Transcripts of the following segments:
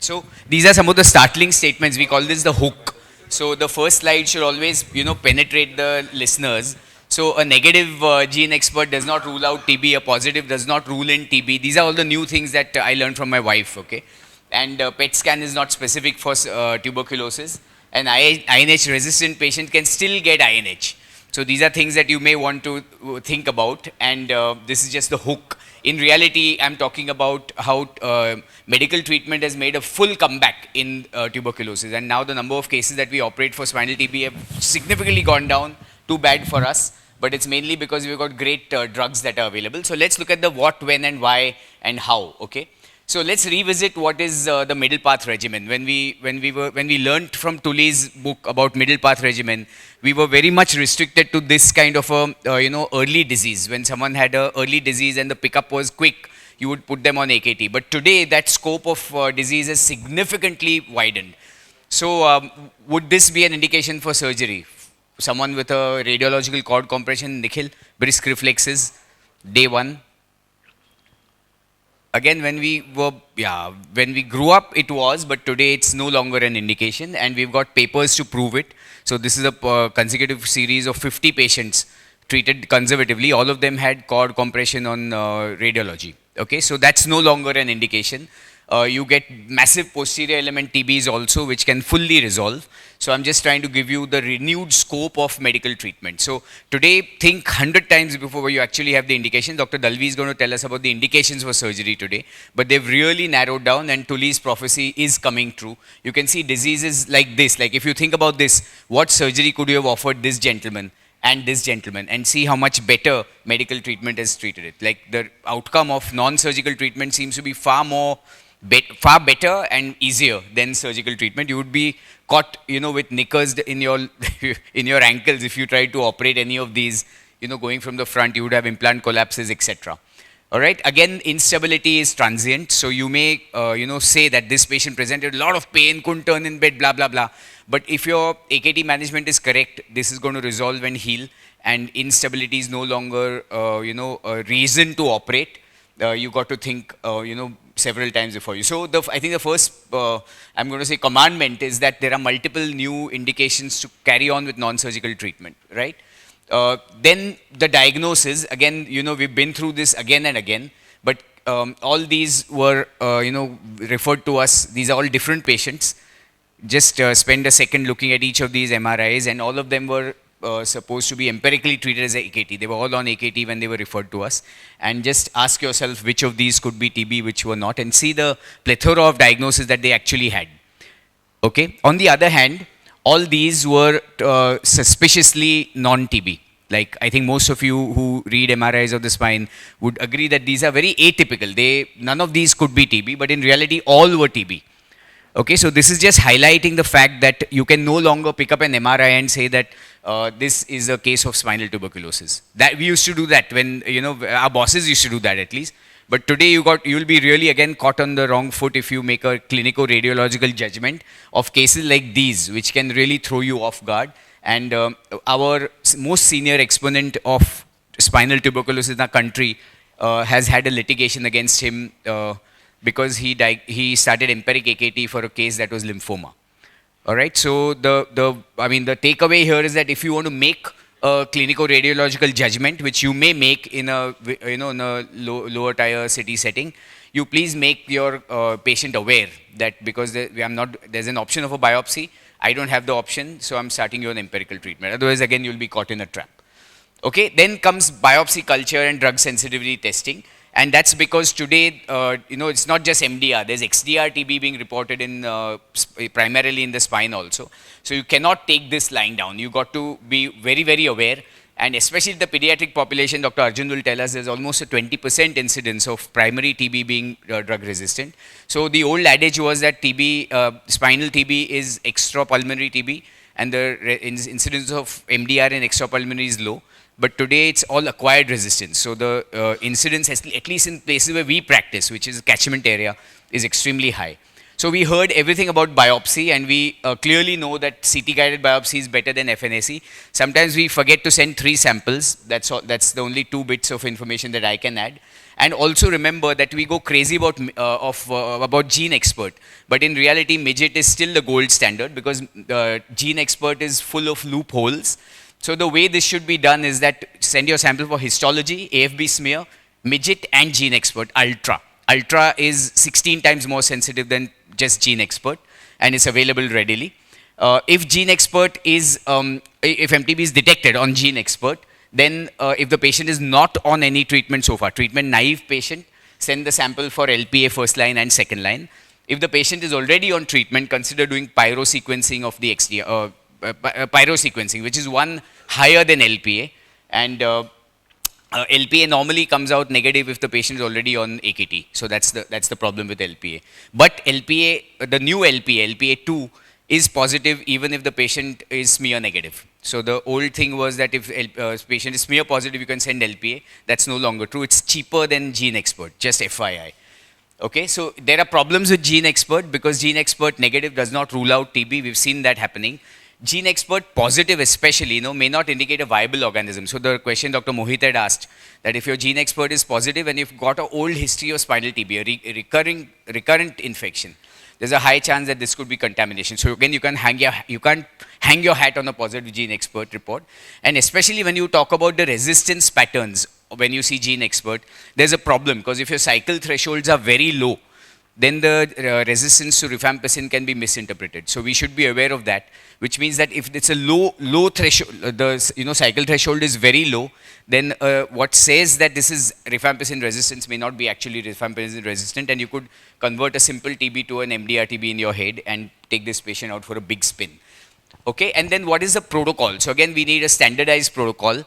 So these are some of the startling statements. We call this the hook. So the first slide should always, penetrate the listeners. So a negative gene expert does not rule out TB. A positive does not rule in TB. These are all the new things that I learned from my wife. Okay, and PET scan is not specific for tuberculosis. An INH resistant patient can still get INH. So these are things that you may want to think about, and this is just the hook. In reality, I'm talking about how medical treatment has made a full comeback in tuberculosis, and now the number of cases that we operate for spinal TB have significantly gone down. Too bad for us, but it's mainly because we've got great drugs that are available. So let's look at the what, when, and why, and how. Okay. So let's revisit what is the middle path regimen. When we learned from Tully's book about middle path regimen, we were very much restricted to this kind of a early disease. When someone had a early disease and the pickup was quick, you would put them on AKT. But today that scope of disease has significantly widened. So would this be an indication for surgery? Someone with a radiological cord compression, Nikhil, brisk reflexes, day one. Again, when we grew up, it was, but today it's no longer an indication, and we've got papers to prove it. So this is a consecutive series of 50 patients treated conservatively. All of them had cord compression on radiology. Okay, so that's no longer an indication. You get massive posterior element TBs also, which can fully resolve. So I'm just trying to give you the renewed scope of medical treatment. So today, think 100 times before you actually have the indication. Dr. Dalvi is going to tell us about the indications for surgery today, but they've really narrowed down, and Tully's prophecy is coming true. You can see diseases like this. Like if you think about this, what surgery could you have offered this gentleman and this gentleman, and see how much better medical treatment has treated it. Like the outcome of non-surgical treatment seems to be far better and easier than surgical treatment. You would be caught, with knickers in your in your ankles if you try to operate any of these. Going from the front, you would have implant collapses, etc. All right. Again, instability is transient, so you may say that this patient presented a lot of pain, couldn't turn in bed, blah blah blah. But if your AKT management is correct, this is going to resolve and heal, and instability is no longer a reason to operate. You got to think several times before you. So I think the first, I'm going to say, commandment is that there are multiple new indications to carry on with non-surgical treatment, right? Then the diagnosis, again, we've been through this again and again, but all these were, referred to us. These are all different patients. Just spend a second looking at each of these MRIs, and all of them were supposed to be empirically treated as AKT. They were all on AKT when they were referred to us. And just ask yourself which of these could be TB, which were not, and see the plethora of diagnoses that they actually had. Okay. On the other hand, all these were suspiciously non-TB. Like I think most of you who read MRIs of the spine would agree that these are very atypical. None of these could be TB, but in reality, all were TB. Okay, so this is just highlighting the fact that you can no longer pick up an MRI and say that this is a case of spinal tuberculosis. That we used to do that when, our bosses used to do that at least. But today you'll be really again caught on the wrong foot if you make a clinico-radiological judgment of cases like these, which can really throw you off guard. And our most senior exponent of spinal tuberculosis in our country has had a litigation against him because he started empiric AKT for a case that was lymphoma. All right. So the takeaway here is that if you want to make a clinico-radiological judgment, which you may make in a lower tier city setting, you please make your patient aware that because there's an option of a biopsy, I don't have the option, so I'm starting you on empirical treatment. Otherwise, again, you'll be caught in a trap. Okay. Then comes biopsy culture and drug sensitivity testing. And that's because today, it's not just MDR. There's XDR TB being reported primarily in the spine also. So you cannot take this lying down. You got to be very, very aware. And especially the pediatric population, Dr. Arjun will tell us, there's almost a 20% incidence of primary TB being drug resistant. So the old adage was that spinal TB is extrapulmonary TB, and the incidence of MDR in extrapulmonary is low. But today it's all acquired resistance. So the incidence, at least in places where we practice, which is catchment area, is extremely high. So we heard everything about biopsy, and we clearly know that CT-guided biopsy is better than FNAC. Sometimes we forget to send 3 samples. That's all, that's the only 2 bits of information that I can add. And also remember that we go crazy about Gene Expert, but in reality, Midget is still the gold standard because Gene Expert is full of loopholes. So the way this should be done is that send your sample for histology, AFB smear, Midget, and Gene Expert Ultra. Ultra is 16 times more sensitive than just Gene Expert, and it's available readily. If Gene Expert is, if MTB is detected on Gene Expert, then if the patient is not on any treatment so far, treatment naive patient, send the sample for LPA first line and second line. If the patient is already on treatment, consider doing pyro sequencing of the XDR, pyro sequencing, which is one higher than LPA. And LPA normally comes out negative if the patient is already on AKT. So that's the problem with LPA. But LPA, the new LPA, LPA2, is positive even if the patient is smear negative. So the old thing was that if patient is smear positive, you can send LPA. That's no longer true. It's cheaper than Gene Expert, just FYI. Okay, so there are problems with Gene Expert because Gene Expert negative does not rule out TB. We've seen that happening. Gene Expert positive especially, may not indicate a viable organism. So the question Dr. Mohit had asked, that if your Gene Expert is positive and you've got an old history of spinal TB, a recurrent infection, there's a high chance that this could be contamination. So again, you can't hang your hat on a positive Gene Expert report. And especially when you talk about the resistance patterns, when you see Gene Expert, there's a problem because if your cycle thresholds are very low, then the resistance to rifampicin can be misinterpreted. So we should be aware of that, which means that if it's a low threshold, the cycle threshold is very low, then what says that this is rifampicin resistance may not be actually rifampicin resistant, and you could convert a simple TB to an MDR TB in your head and take this patient out for a big spin. Okay, and then what is the protocol? So again, we need a standardized protocol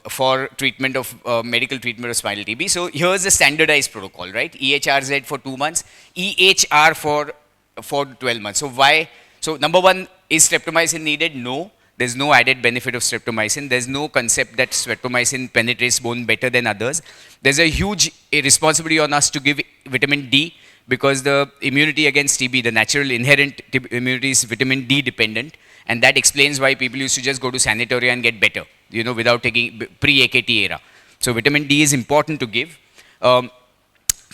for treatment of medical treatment of spinal TB. So here's the standardized protocol, right? EHRZ for 2 months, EHR for 12 months. So why? So number one, is streptomycin needed? No. There's no added benefit of streptomycin. There's no concept that streptomycin penetrates bone better than others. There's a huge responsibility on us to give vitamin D because the immunity against TB, the natural inherent immunity is vitamin D dependent. And that explains why people used to just go to sanatoria and get better, without taking pre-AKT era. So vitamin D is important to give.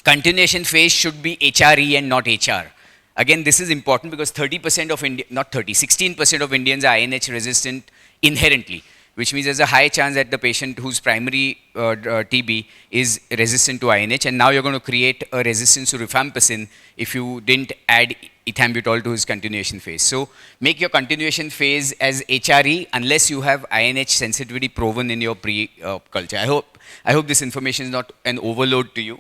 Continuation phase should be HRE and not HR. Again, this is important because 30% of 16% of Indians are INH resistant inherently, which means there's a high chance that the patient whose primary TB is resistant to INH, and now you're going to create a resistance to rifampicin if you didn't add ethambutol to his continuation phase. So make your continuation phase as HRE unless you have INH sensitivity proven in your pre-culture. I hope this information is not an overload to you.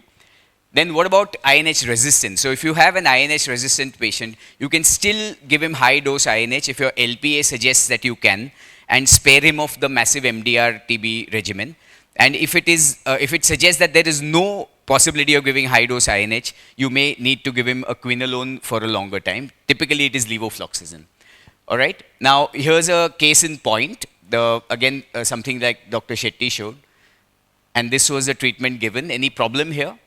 Then what about INH resistance? So if you have an INH resistant patient, you can still give him high dose INH if your LPA suggests that you can, and spare him of the massive MDR TB regimen. And if it suggests that there is no possibility of giving high dose INH, you may need to give him a quinolone for a longer time. Typically it is levofloxacin. All right. Now here's a case in point. Again, something like Dr. Shetty showed. And this was the treatment given. Any problem here?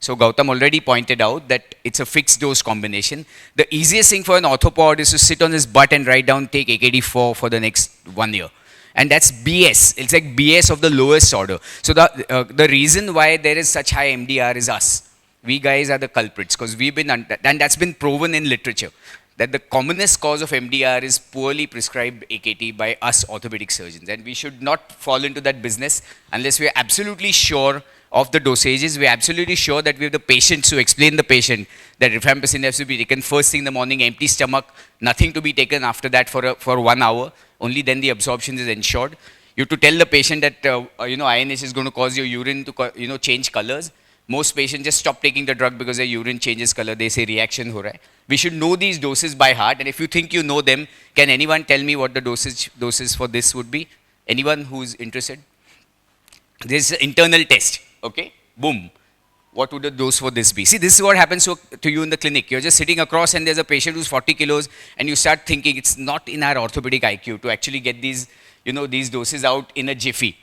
So Gautam already pointed out that it's a fixed dose combination. The easiest thing for an orthopod is to sit on his butt and write down take AKD4 for the next 1 year. And that's BS. It's like BS of the lowest order. So the reason why there is such high MDR is us. We guys are the culprits because we've been, and that's been proven in literature, that the commonest cause of MDR is poorly prescribed AKT by us orthopedic surgeons. And we should not fall into that business unless we are absolutely sure of the dosages. We are absolutely sure that we have the patients to explain the patient that rifampicin has to be taken first thing in the morning, empty stomach, nothing to be taken after that for 1 hour. Only then the absorption is ensured. You have to tell the patient that INH is going to cause your urine to change colors. Most patients just stop taking the drug because their urine changes color. They say reaction ho raha hai. We should know these doses by heart. And if you think you know them, can anyone tell me what the doses for this would be? Anyone who's interested? This is an internal test. Okay, boom. What would the dose for this be? See, this is what happens to you in the clinic. You're just sitting across and there's a patient who's 40 kilos and you start thinking it's not in our orthopedic IQ to actually get these, these doses out in a jiffy.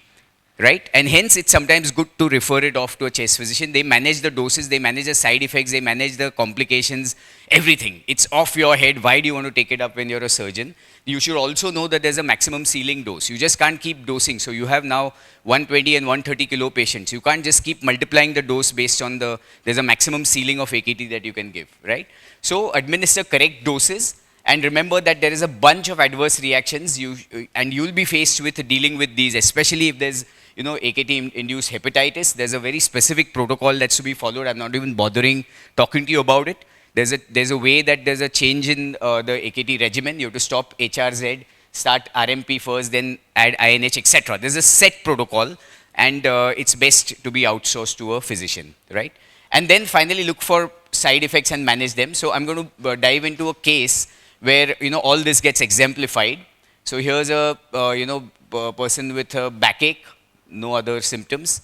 right? And hence it's sometimes good to refer it off to a chest physician. They manage the doses, they manage the side effects, they manage the complications, everything. It's off your head. Why do you want to take it up when you're a surgeon? You should also know that there's a maximum ceiling dose. You just can't keep dosing. So you have now 120 and 130 kilo patients. You can't just keep multiplying the dose based on there's a maximum ceiling of AKT that you can give, right? So administer correct doses. And remember that there is a bunch of adverse reactions, and you'll be faced with dealing with these, especially if there's AKT-induced hepatitis. There's a very specific protocol that's to be followed. I'm not even bothering talking to you about it. There's a way that there's a change in the AKT regimen. You have to stop HRZ, start RMP first, then add INH, etc. There's a set protocol, and it's best to be outsourced to a physician, right? And then finally look for side effects and manage them. So I'm going to dive into a case where all this gets exemplified. So here's a person with a backache, no other symptoms.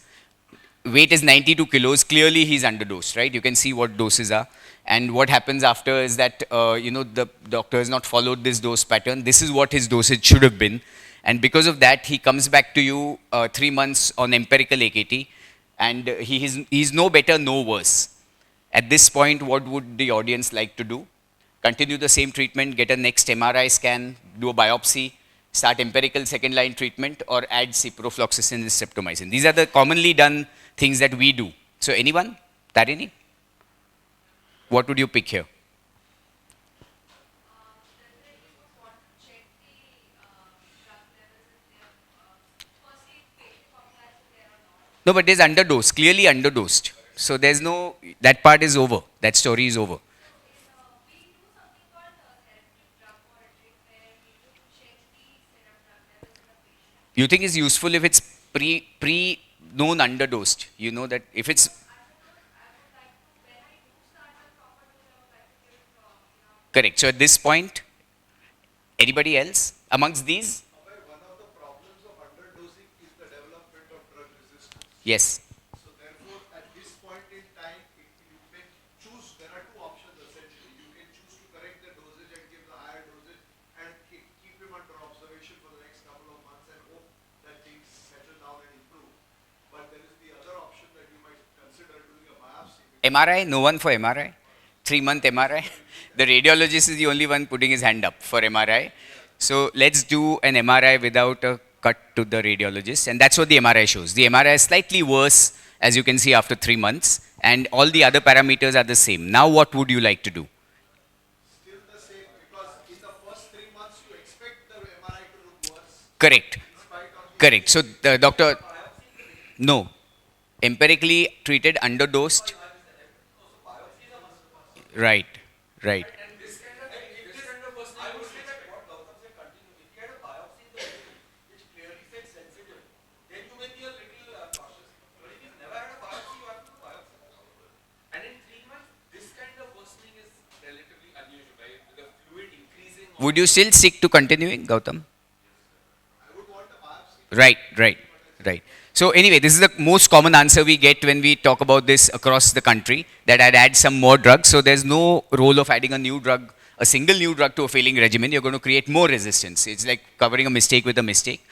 Weight is 92 kilos. Clearly he's underdosed, right? You can see what doses are. And what happens after is that the doctor has not followed this dose pattern. This is what his dosage should have been. And because of that, he comes back to you 3 months on empirical AKT, and he's no better, no worse. At this point, what would the audience like to do? Continue the same treatment, get a next MRI scan, do a biopsy, start empirical second line treatment, or add ciprofloxacin and streptomycin. These are the commonly done things that we do. So anyone? Tarini? What would you pick here? No, but there's underdose, clearly underdosed. So there's no, that part is over. That story is over. You think it's useful if it's pre-known underdosed? You know that if it's... Correct. So at this point, anybody else amongst these? One of the problems of underdosing is the development of drug resistance. Yes. So therefore, at this point in time, you can choose, there are two options essentially. You can choose to correct the dosage and give the higher dosage and keep him under observation for the next couple of months and hope that things settle down and improve. But there is the other option that you might consider doing a biopsy. MRI? No one for MRI? 3-month MRI? The radiologist is the only one putting his hand up for MRI. So let's do an MRI without a cut to the radiologist. And that's what the MRI shows. The MRI is slightly worse, as you can see, after 3 months. And all the other parameters are the same. Now what would you like to do? Still the same, because in the first 3 months you expect the MRI to look worse. Correct. Correct. So the doctor... No. Empirically treated, underdosed. Right. Right. Would you still seek to continuing, Gautam? Right, right, right. So anyway, this is the most common answer we get when we talk about this across the country, that I'd add some more drugs. So there's no role of adding a new drug, a single new drug to a failing regimen. You're going to create more resistance. It's like covering a mistake with a mistake.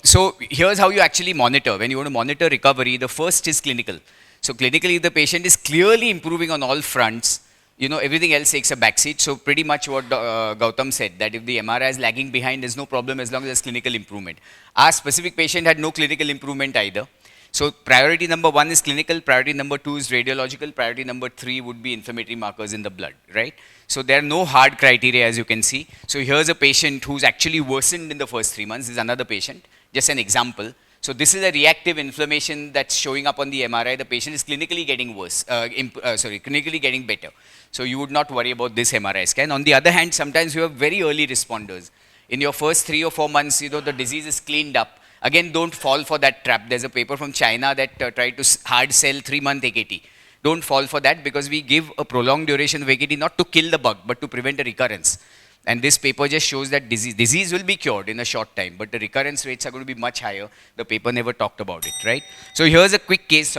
So here's how you actually monitor. When you want to monitor recovery, the first is clinical. So clinically, if the patient is clearly improving on all fronts, everything else takes a backseat. So pretty much what Gautam said, that if the MRI is lagging behind, there's no problem as long as there's clinical improvement. Our specific patient had no clinical improvement either. So priority number 1 is clinical, priority number 2 is radiological, priority number 3 would be inflammatory markers in the blood, right? So there are no hard criteria, as you can see. So here's a patient who's actually worsened in the first 3 months. This is another patient, just an example. So this is a reactive inflammation that's showing up on the MRI. The patient is clinically getting worse, clinically getting better. So you would not worry about this MRI scan. On the other hand, sometimes you have very early responders. In your first 3 or 4 months, the disease is cleaned up. Again, don't fall for that trap. There's a paper from China that tried to hard sell 3-month AKT. Don't fall for that, because we give a prolonged duration of AKT not to kill the bug, but to prevent a recurrence. And this paper just shows that disease will be cured in a short time, but the recurrence rates are going to be much higher. The paper never talked about it, right? So here's a quick case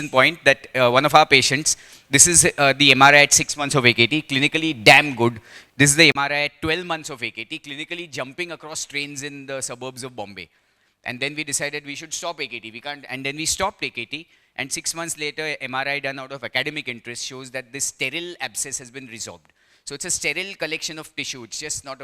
in point, that one of our patients, this is the MRI at 6 months of AKT, clinically damn good. This is the MRI at 12 months of AKT, clinically jumping across trains in the suburbs of Bombay. And then we decided we should stop AKT. We can't, and then we stopped AKT. And 6 months later, MRI done out of academic interest shows that this sterile abscess has been resorbed. So it's a sterile collection of tissue. It's not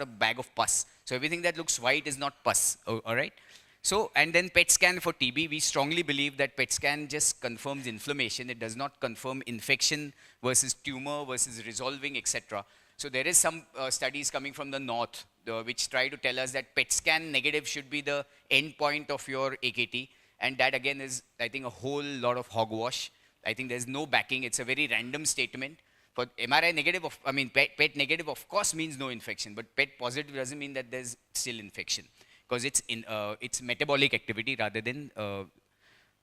a bag of pus. So everything that looks white is not pus. All right. So, and then PET scan for TB, we strongly believe that PET scan just confirms inflammation. It does not confirm infection versus tumor versus resolving, etc. So there is some studies coming from the north which try to tell us that PET scan negative should be the end point of your AKT. And that again is, I think, a whole lot of hogwash. I think there's no backing. It's a very random statement. For MRI negative, PET negative of course means no infection, but PET positive doesn't mean that there's still infection, because it's metabolic activity rather than,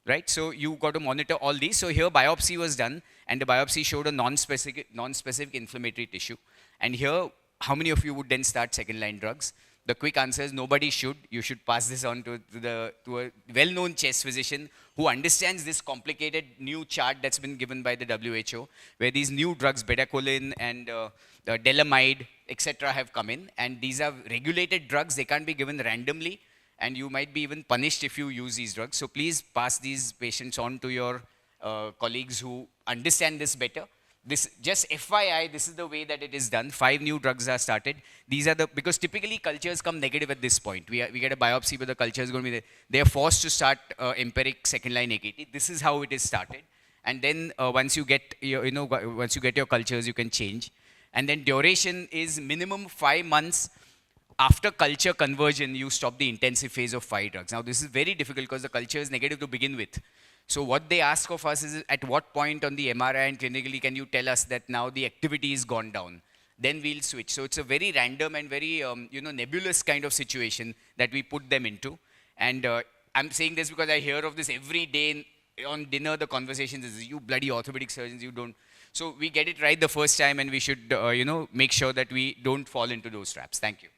right? So you got to monitor all these. So here biopsy was done, and the biopsy showed a non-specific inflammatory tissue. And here, how many of you would then start second-line drugs? The quick answer is nobody should. You should pass this on to a well-known chest physician who understands this complicated new chart that's been given by the WHO, where these new drugs, bedaquiline and delamide, etc., have come in. And these are regulated drugs. They can't be given randomly. And you might be even punished if you use these drugs. So please pass these patients on to your colleagues who understand this better. This, just FYI, this is the way that it is done. 5 new drugs are started. These are because typically cultures come negative at this point. We get a biopsy, but the culture is going to be there. They are forced to start empiric second-line AKT. This is how it is started. And then once you get once you get your cultures, you can change. And then duration is minimum 5 months. After culture conversion, you stop the intensive phase of 5 drugs. Now, this is very difficult because the culture is negative to begin with. So what they ask of us is, at what point on the MRI and clinically can you tell us that now the activity is gone down? Then we'll switch. So it's a very random and very nebulous kind of situation that we put them into. And I'm saying this because I hear of this every day on dinner. The conversations is, you bloody orthopedic surgeons, you don't. So we get it right the first time, and we should make sure that we don't fall into those traps. Thank you.